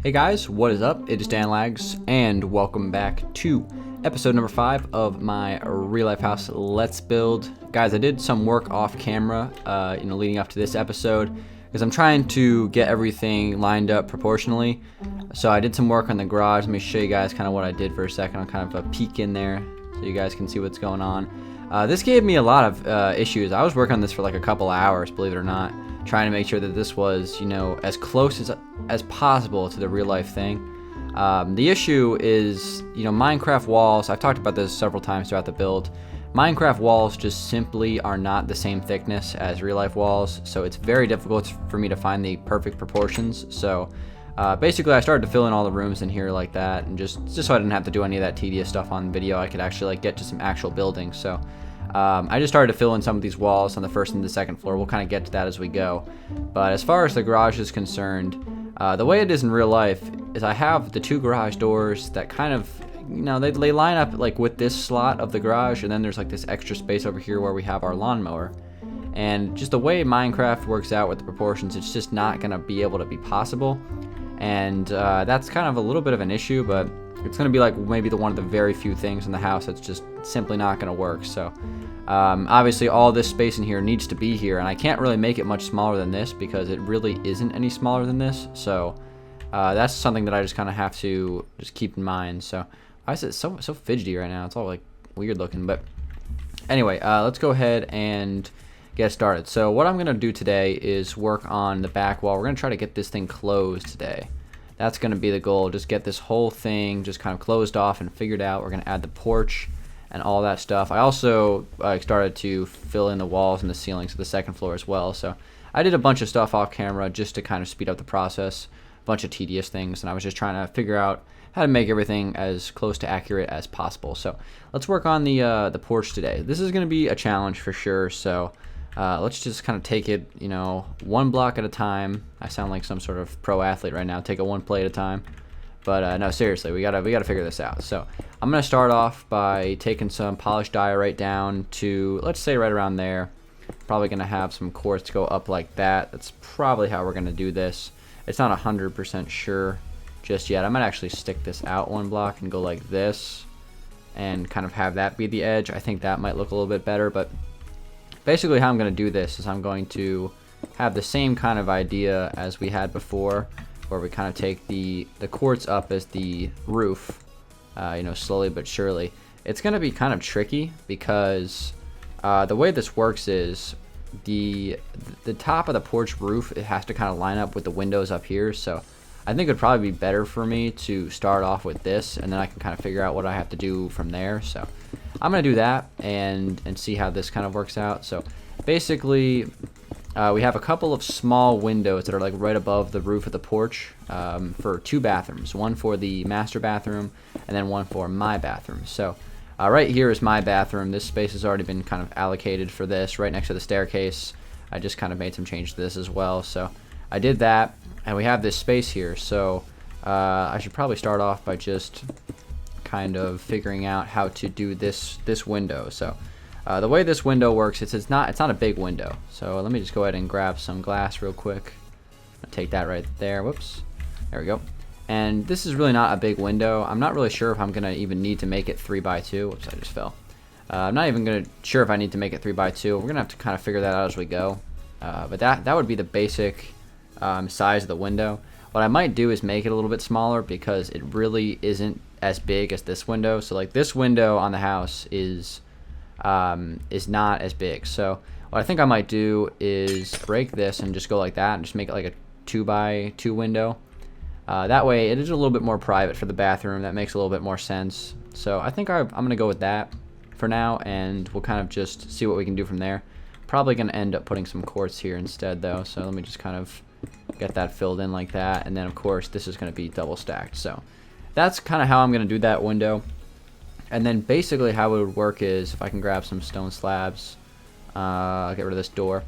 Hey guys, what is up? It is Dangeles, and welcome back to episode number 5 of my real life house Let's Build. Guys, I did some work off camera, leading up to this episode, because I'm trying to get everything lined up proportionally. So I did some work on the garage. Let me show you guys kind of what I did for a second. I'll kind of peek in there so you guys can see what's going on. This gave me a lot of issues. I was working on this for like a couple hours, believe it or not, trying to make sure that this was, as close as possible to the real life thing. The issue is, Minecraft walls. I've talked about this several times throughout the build. Minecraft walls just simply are not the same thickness as real life walls, so it's very difficult for me to find the perfect proportions. So basically I started to fill in all the rooms in here like that, and just so I didn't have to do any of that tedious stuff on video. I could actually get to some actual buildings. So I just started to fill in some of these walls on the first and the second floor. We'll kind of get to that as we go. But as far as the garage is concerned, the way it is in real life is I have the two garage doors that kind of, they line up like with this slot of the garage, and then there's like this extra space over here where we have our lawnmower. And just the way Minecraft works out with the proportions, it's just not going to be able to be possible. And that's kind of a little bit of an issue, but it's going to be like maybe one of the very few things in the house that's just simply not going to work. So obviously all this space in here needs to be here, and I can't really make it much smaller than this because it really isn't any smaller than this. So that's something that I just kind of have to just keep in mind. So why is it so fidgety right now? It's all like weird looking. But anyway, let's go ahead and get started. So what I'm going to do today is work on the back wall. We're going to try to get this thing closed today. That's going to be the goal. Just get this whole thing just kind of closed off and figured out. We're going to add the porch and all that stuff. I also started to fill in the walls and the ceilings of the second floor as well. So I did a bunch of stuff off camera just to kind of speed up the process, a bunch of tedious things, and I was just trying to figure out how to make everything as close to accurate as possible. So let's work on the porch today. This is going to be a challenge for sure. So let's just kind of take it, one block at a time. I sound like some sort of pro athlete right now. Take it one play at a time. But no, seriously, we gotta figure this out. So I'm gonna start off by taking some polished diorite down to, let's say, right around there. Probably gonna have some quartz go up like that. That's probably how we're gonna do this. It's not 100% sure just yet. I might actually stick this out one block and go like this, and kind of have that be the edge. I think that might look a little bit better. But basically how I'm going to do this is I'm going to have the same kind of idea as we had before, where we kind of take the quartz up as the roof, slowly but surely. It's going to be kind of tricky because the way this works is the top of the porch roof, it has to kind of line up with the windows up here. So I think it would probably be better for me to start off with this, and then I can kind of figure out what I have to do from there. So I'm going to do that and see how this kind of works out. So basically, we have a couple of small windows that are like right above the roof of the porch for two bathrooms. One for the master bathroom and then one for my bathroom. So right here is my bathroom. This space has already been kind of allocated for this, right next to the staircase. I just kind of made some changes to this as well. So I did that, and we have this space here. So I should probably start off by just kind of figuring out how to do this window. So the way this window works, it's not a big window. So let me just go ahead and grab some glass real quick. I'll take that right there. Whoops. There we go. And this is really not a big window. I'm not really sure if I'm gonna even need to make it 3x2. Whoops, I just fell. I'm not even sure if I need to make it 3x2. We're gonna have to kind of figure that out as we go. But that would be the basic size of the window. What I might do is make it a little bit smaller because it really isn't as big as this window. So like this window on the house is not as big. So what I think I might do is break this and just go like that and just make it like a 2x2 window. That way it is a little bit more private for the bathroom. That makes a little bit more sense. So I think I'm gonna go with that for now, and we'll kind of just see what we can do from there. Probably gonna end up putting some quartz here instead though. So let me just kind of get that filled in like that, and then of course this is going to be double stacked. So that's kind of how I'm going to do that window. And then basically how it would work is, if I can grab some stone slabs, I'll get rid of this door.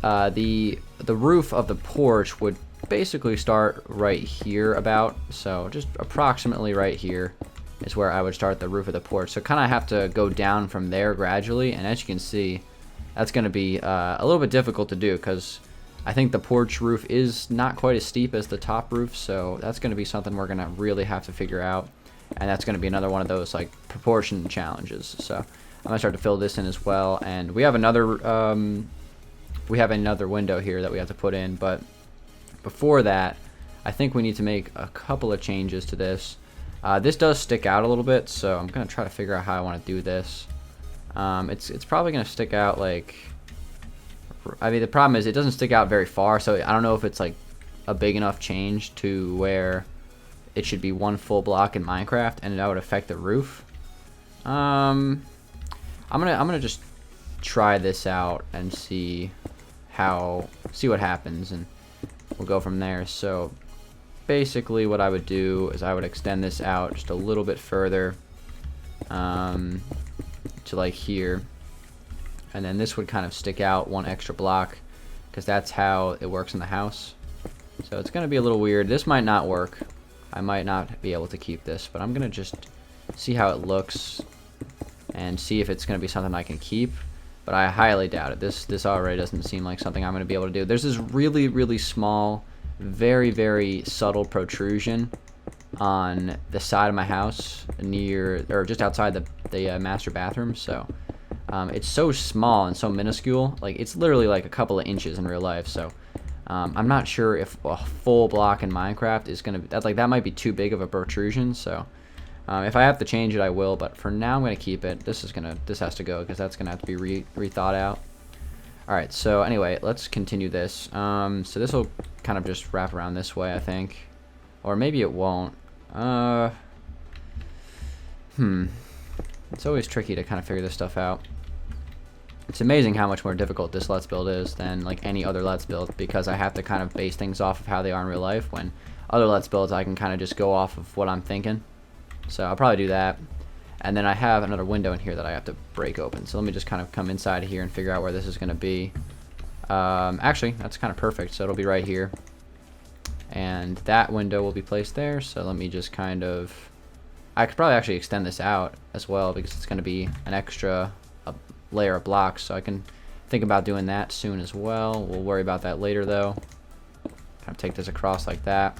The roof of the porch would basically start right here about, so just approximately right here is where I would start the roof of the porch. So kind of have to go down from there gradually, and as you can see, that's going to be a little bit difficult to do because I think the porch roof is not quite as steep as the top roof, so that's going to be something we're going to really have to figure out. And that's going to be another one of those like proportion challenges. So I'm going to start to fill this in as well. And we have another window here that we have to put in, but before that, I think we need to make a couple of changes to this. This does stick out a little bit, so I'm going to try to figure out how I want to do this. It's probably going to stick out like... I mean, the problem is it doesn't stick out very far, so I don't know if it's like a big enough change to where it should be one full block in Minecraft, and that would affect the roof. I'm gonna just try this out and see what happens, and we'll go from there. So basically, what I would do is I would extend this out just a little bit further, to like here. And then this would kind of stick out one extra block because that's how it works in the house. So it's going to be a little weird. This might not work. I might not be able to keep this, but I'm going to just see how it looks and see if it's going to be something I can keep. But I highly doubt it. This already doesn't seem like something I'm going to be able to do. There's this really, really small, very, very subtle protrusion on the side of my house near, or just outside the master bathroom. So it's so small and so minuscule, like it's literally like a couple of inches in real life. So I'm not sure if a full block in Minecraft is gonna be that might be too big of a protrusion. So if I have to change it, I will. But for now, I'm gonna keep it. This has to go because that's gonna have to be rethought out. All right. So anyway, let's continue this. So this will kind of just wrap around this way, I think, or maybe it won't. It's always tricky to kind of figure this stuff out. It's amazing how much more difficult this Let's Build is than like any other Let's Build, because I have to kind of base things off of how they are in real life, when other Let's Builds I can kind of just go off of what I'm thinking. So I'll probably do that. And then I have another window in here that I have to break open. So let me just kind of come inside here and figure out where this is going to be. Actually, that's kind of perfect. So it'll be right here. And that window will be placed there. So let me just kind of... I could probably actually extend this out as well, because it's going to be an extra layer of blocks, so I can think about doing that soon as well. We'll worry about that later though. Kind of take this across like that,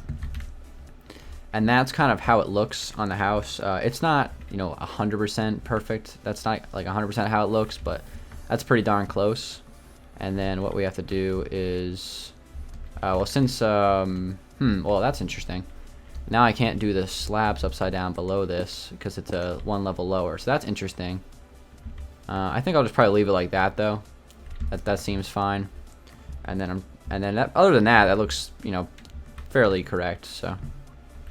and that's kind of how it looks on the house. It's not, 100% perfect. That's not like 100% how it looks, but that's pretty darn close. And then what we have to do is, well, since well, that's interesting. Now I can't do the slabs upside down below this because it's a one level lower, so that's interesting. I think I'll just probably leave it like that though. That seems fine. And then other than that, that looks fairly correct. So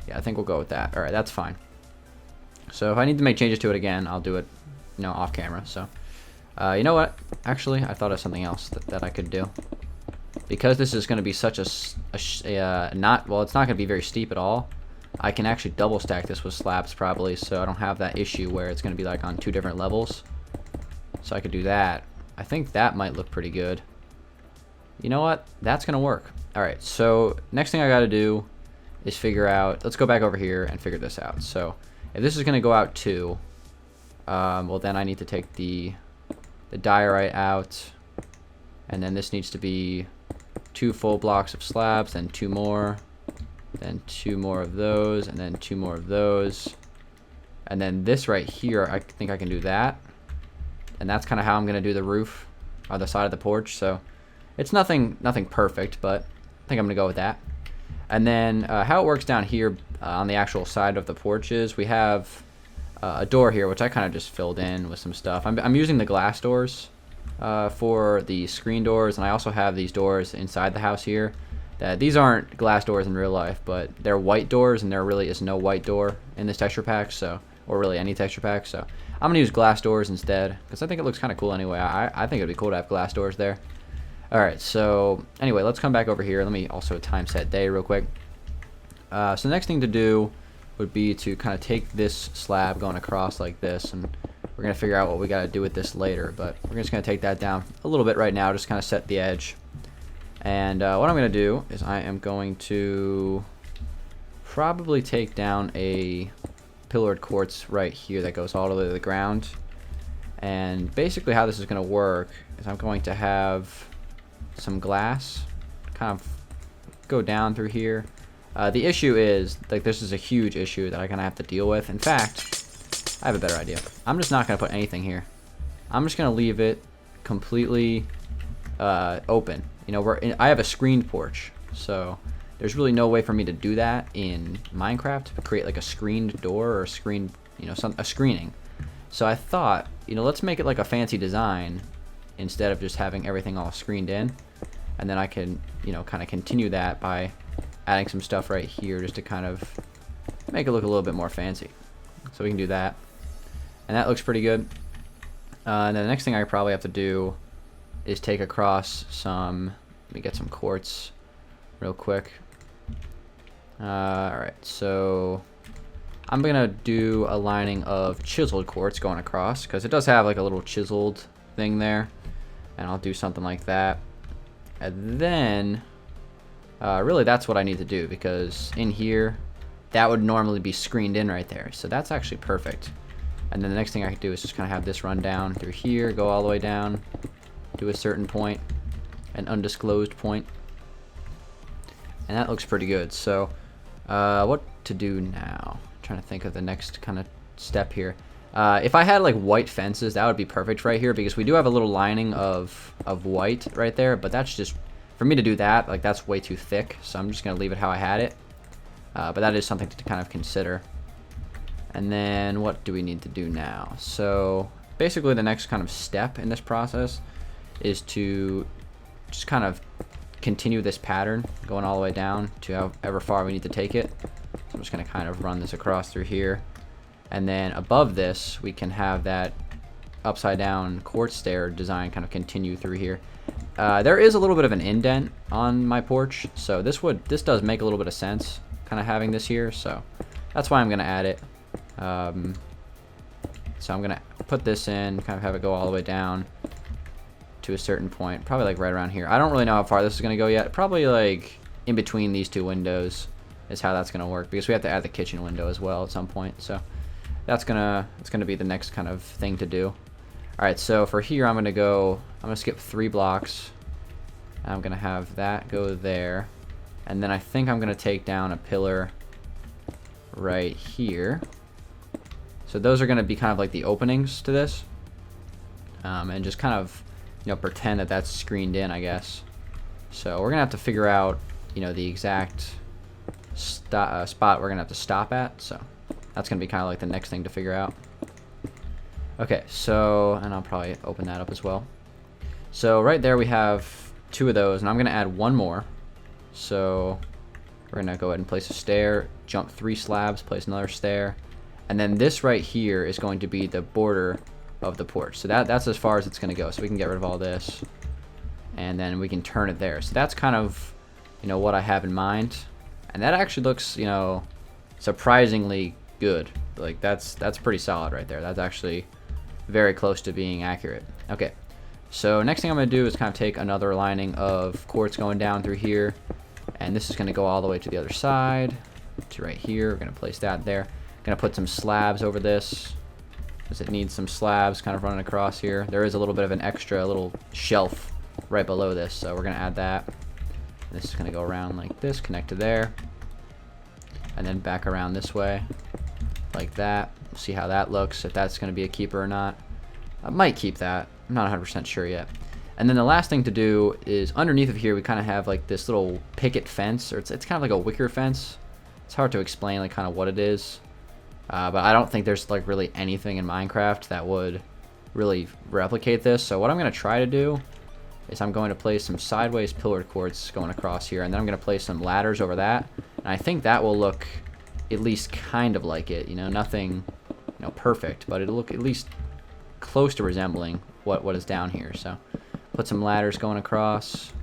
yeah, I think we'll go with that. All right, that's fine. So if I need to make changes to it again, I'll do it off camera. So you know what? Actually, I thought of something else that I could do. Because this is going to be such it's not going to be very steep at all. I can actually double stack this with slabs probably, so I don't have that issue where it's going to be like on two different levels. So I could do that. I think that might look pretty good. You know what? That's going to work. All right, so next thing I got to do is figure out, let's go back over here and figure this out. So if this is going to go out 2, well then I need to take the diorite out, and then this needs to be 2 full blocks of slabs, then 2 more, then 2 more of those, and then 2 more of those. And then this right here, I think I can do that. And that's kind of how I'm going to do the roof on the side of the porch. So it's nothing perfect, but I think I'm going to go with that. And then how it works down here on the actual side of the porch is we have a door here, which I kind of just filled in with some stuff. I'm using the glass doors for the screen doors, and I also have these doors inside the house here. These aren't glass doors in real life, but they're white doors, and there really is no white door in this texture pack, so, or really any texture pack. So I'm gonna use glass doors instead, because I think it looks kind of cool anyway. I think it'd be cool to have glass doors there. All right, so anyway, let's come back over here. Let me also time set day real quick. So the next thing to do would be to kind of take this slab going across like this, and we're gonna figure out what we gotta do with this later, but we're just gonna take that down a little bit right now, just kind of set the edge. And what I'm gonna do is I am going to probably take down a pillared quartz right here that goes all the way to the ground. And basically how this is gonna work is I'm going to have some glass kind of go down through here. The issue is, like, this is a huge issue that I kind of have to deal with. In fact, I have a better idea. I'm just not going to put anything here. I'm just going to leave it completely open. You know, I have a screened porch, so there's really no way for me to do that in Minecraft, to create like a screened door or a screened, you know, a screening. So I thought, you know, let's make it like a fancy design instead of just having everything all screened in. And then I can, you know, kind of continue that by adding some stuff right here just to kind of make it look a little bit more fancy. So we can do that. And that looks pretty good. And then the next thing I probably have to do is take across some, let me get some quartz real quick. Alright, so I'm gonna do a lining of chiseled quartz going across, because it does have like a little chiseled thing there, and I'll do something like that. And then really that's what I need to do, because in here that would normally be screened in right there, so that's actually perfect. And then the next thing I could do is just kind of have this run down through here, go all the way down to a certain point, an undisclosed point, and that looks pretty good. So what to do now? I'm trying to think of the next kind of step here. If I had like white fences, that would be perfect right here, because we do have a little lining of white right there, but that's just, for me to do that, like, that's way too thick, so I'm just gonna leave it how I had it. But that is something to kind of consider. And then what do we need to do now? So basically the next kind of step in this process is to just kind of continue this pattern going all the way down to however far we need to take it. So I'm just going to kind of run this across through here, and then above this we can have that upside down quartz stair design kind of continue through here. There is a little bit of an indent on my porch, so this does make a little bit of sense kind of having this here, so that's why I'm going to add it. So I'm gonna put this in, kind of have it go all the way down to a certain point, probably like right around here. I don't really know how far this is gonna go yet. Probably like in between these two windows is how that's gonna work, because we have to add the kitchen window as well at some point. So it's gonna be the next kind of thing to do. All right, so for here I'm gonna skip 3 blocks. I'm gonna have that go there, and then I think I'm gonna take down a pillar right here. So those are going to be kind of like the openings to this, and just kind of, you know, pretend that that's screened in, I guess. So we're going to have to figure out, you know, the exact spot we're going to have to stop at. So that's going to be kind of like the next thing to figure out. Okay, so, and I'll probably open that up as well. So right there we have 2 of those, and I'm going to add 1 more. So we're going to go ahead and place a stair, jump 3 slabs, place another stair. And then this right here is going to be the border of the porch. So that's as far as it's going to go. So we can get rid of all this, and then we can turn it there. So that's kind of, you know, what I have in mind. And that actually looks, you know, surprisingly good. Like, that's pretty solid right there. That's actually very close to being accurate. Okay, so next thing I'm going to do is kind of take another lining of quartz going down through here. And this is going to go all the way to the other side, to right here. We're going to place that there. Gonna put some slabs over this, because it needs some slabs kind of running across here. There is a little bit of an extra little shelf right below this, so we're gonna add that. This is gonna go around like this, connect to there, and then back around this way like that. See how that looks, if that's gonna be a keeper or not. I might keep that, I'm not 100% sure yet. And then the last thing to do is underneath of here we kind of have like this little picket fence, or it's kind of like a wicker fence. It's hard to explain like kind of what it is. But I don't think there's like really anything in Minecraft that would really replicate this. So what I'm going to try to do is I'm going to place some sideways pillared quartz going across here, and then I'm going to place some ladders over that. And I think that will look at least kind of like it. You know, nothing, you know, perfect, but it'll look at least close to resembling what is down here. So put some ladders going across.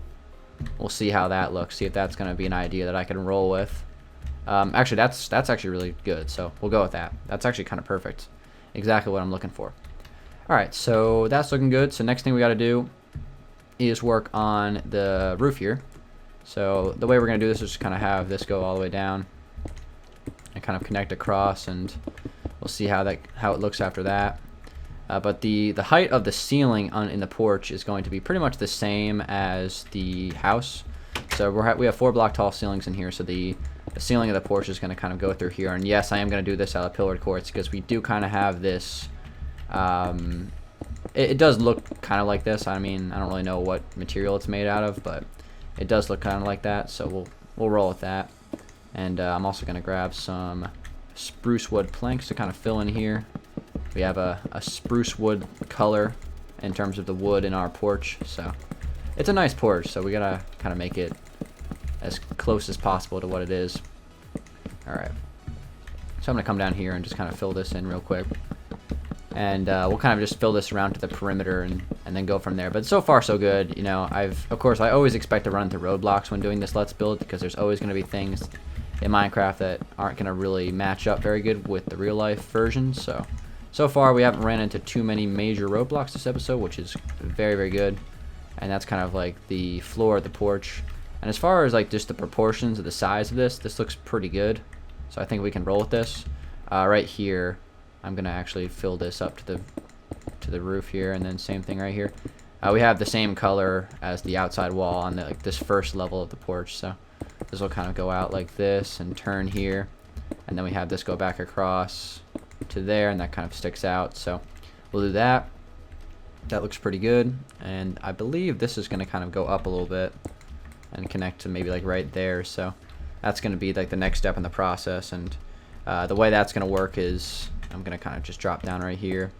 We'll see how that looks. See if that's going to be an idea that I can roll with. Actually, that's actually really good, so we'll go with that. That's actually kind of perfect. Exactly what I'm looking for. Alright, so that's looking good. So next thing we got to do is work on the roof here. So the way we're going to do this is just kind of have this go all the way down and kind of connect across, and we'll see how it looks after that. But the height of the ceiling in the porch is going to be pretty much the same as the house. So we have 4 block tall ceilings in here, so the ceiling of the porch is going to kind of go through here. And yes, I am going to do this out of pillared quartz because we do kind of have this. It does look kind of like this. I mean, I don't really know what material it's made out of, but it does look kind of like that. So we'll roll with that. And I'm also going to grab some spruce wood planks to kind of fill in here. We have a spruce wood color in terms of the wood in our porch, so it's a nice porch, so we gotta kind of make it as close as possible to what it is. Alright, so I'm gonna come down here and just kind of fill this in real quick, and we'll kind of just fill this around to the perimeter and then go from there. But so far so good. You know, of course I always expect to run into roadblocks when doing this Let's Build, because there's always going to be things in Minecraft that aren't going to really match up very good with the real life version. So far we haven't ran into too many major roadblocks this episode, which is very, very good. And that's kind of like the floor of the porch. And as far as like just the proportions of the size of this looks pretty good. So I think we can roll with this. Right here, I'm gonna actually fill this up to the roof here, and then same thing right here. We have the same color as the outside wall on like this first level of the porch. So this will kind of go out like this and turn here, and then we have this go back across to there, and that kind of sticks out. So we'll do that. That looks pretty good, and I believe this is going to kind of go up a little bit and connect to maybe like right there. So that's going to be like the next step in the process. And the way that's going to work is I'm going to kind of just drop down right here.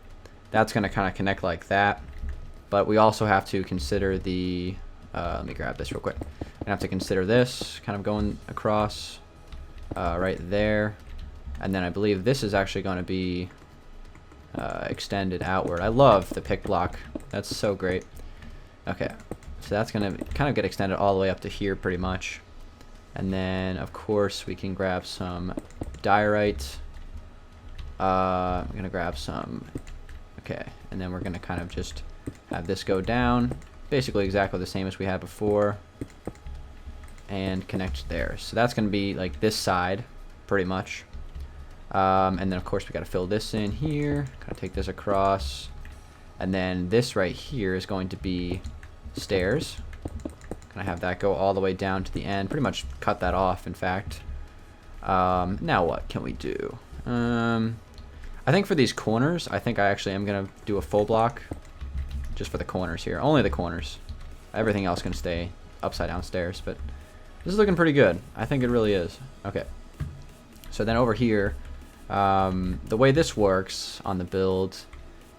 That's going to kind of connect like that, but we also have to consider the let me grab this real quick. I have to consider this kind of going across right there. And then I believe this is actually going to be extended outward. I love the pick block. That's so great. Okay, so that's going to kind of get extended all the way up to here pretty much. And then, of course, we can grab some diorite. I'm going to grab some. Okay, and then we're going to kind of just have this go down. Basically exactly the same as we had before. And connect there. So that's going to be like this side, pretty much. And then of course we got to fill this in here, kind of take this across, and then this right here is going to be stairs. Gonna have that go all the way down to the end, pretty much cut that off in fact. Now what can we do? I think for these corners, I think I actually am gonna do a full block just for the corners here, only the corners. Everything else can stay upside down stairs, but this is looking pretty good. I think it really is. Okay, so then over here, the way this works on the build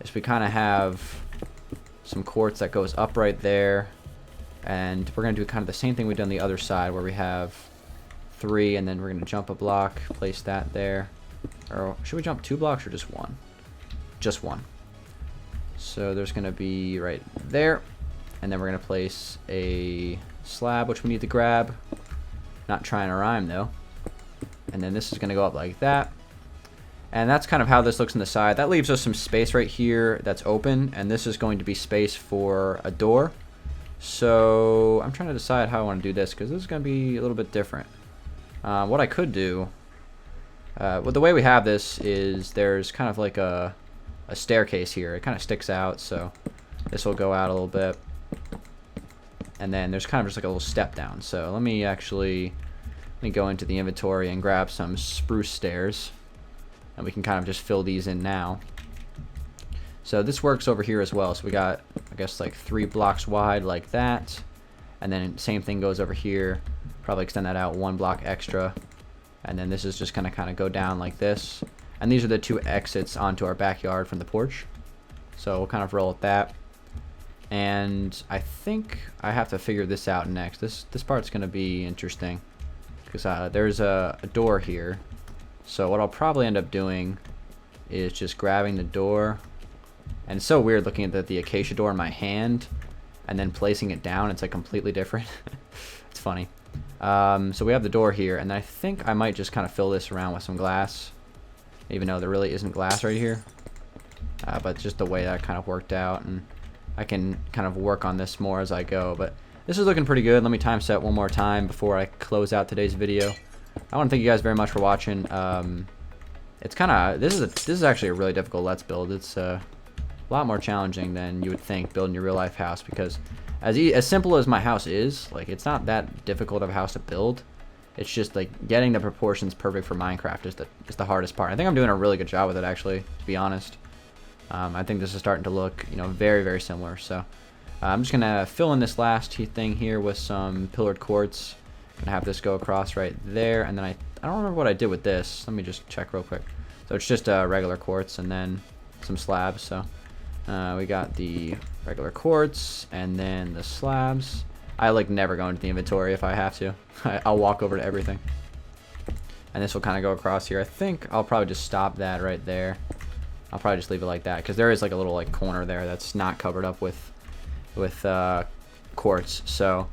is we kind of have some quartz that goes up right there, and we're going to do kind of the same thing we've done the other side, where we have 3, and then we're going to jump a block, place that there. Or should we jump 2 blocks or just 1? Just 1. So there's going to be right there, and then we're going to place a slab, which we need to grab. Not trying to rhyme though. And then this is going to go up like that. And that's kind of how this looks on the side. That leaves us some space right here that's open, and this is going to be space for a door. So I'm trying to decide how I want to do this, because this is going to be a little bit different. What I could do, well, the way we have this is there's kind of like a staircase here. It kind of sticks out, so this will go out a little bit. And then there's kind of just like a little step down. So let me go into the inventory and grab some spruce stairs. And we can kind of just fill these in now. So this works over here as well. So we got, I guess, like 3 blocks wide like that. And then same thing goes over here. Probably extend that out 1 block extra. And then this is just going to kind of go down like this. And these are the 2 exits onto our backyard from the porch. So we'll kind of roll with that. And I think I have to figure this out next. This part's going to be interesting, because there's a door here. So what I'll probably end up doing is just grabbing the door, and it's so weird looking at the acacia door in my hand and then placing it down. It's like completely different. It's funny. So we have the door here, and I think I might just kind of fill this around with some glass, even though there really isn't glass right here. But just the way that kind of worked out, and I can kind of work on this more as I go. But this is looking pretty good. Let me time set one more time before I close out today's video. I want to thank you guys very much for watching. It's kind of, this is actually a really difficult Let's Build. It's a lot more challenging than you would think building your real life house, because as simple as my house is, like, it's not that difficult of a house to build. It's just like getting the proportions perfect for Minecraft is the hardest part. I think I'm doing a really good job with it, actually, to be honest. I think this is starting to look, you know, very, very similar. So I'm just gonna fill in this last thing here with some pillared quartz. Gonna have this go across right there, and then I don't remember what I did with this. Let me just check real quick. So it's just regular quartz and then some slabs. So we got the regular quartz and then the slabs. I like never go into the inventory if I have to. I'll walk over to everything. And this will kind of go across here. I think I'll probably just stop that right there. I'll probably just leave it like that because there is like a little like corner there that's not covered up with quartz. So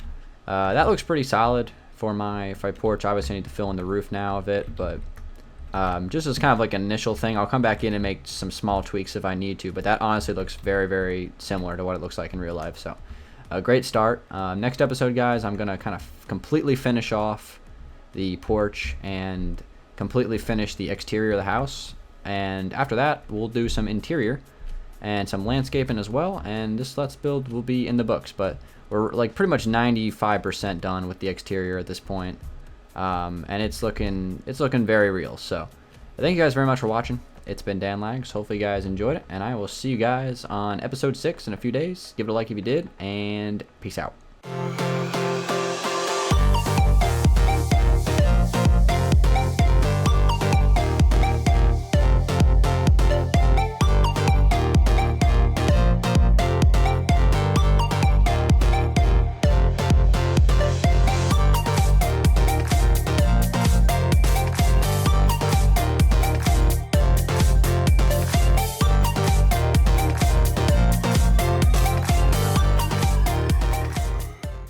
that looks pretty solid for my porch. Obviously I need to fill in the roof now of it, but just as kind of like an initial thing, I'll come back in and make some small tweaks if I need to, but that honestly looks very, very similar to what it looks like in real life. So a great start. Next episode, guys, I'm gonna kind of completely finish off the porch and completely finish the exterior of the house, and after that we'll do some interior and some landscaping as well, and this Let's Build will be in the books. But we're like pretty much 95% done with the exterior at this point, and it's looking very real. So thank you guys very much for watching. It's been Dangeles. Hopefully you guys enjoyed it, and I will see you guys on episode 6 in a few days. Give it a like if you did, and peace out.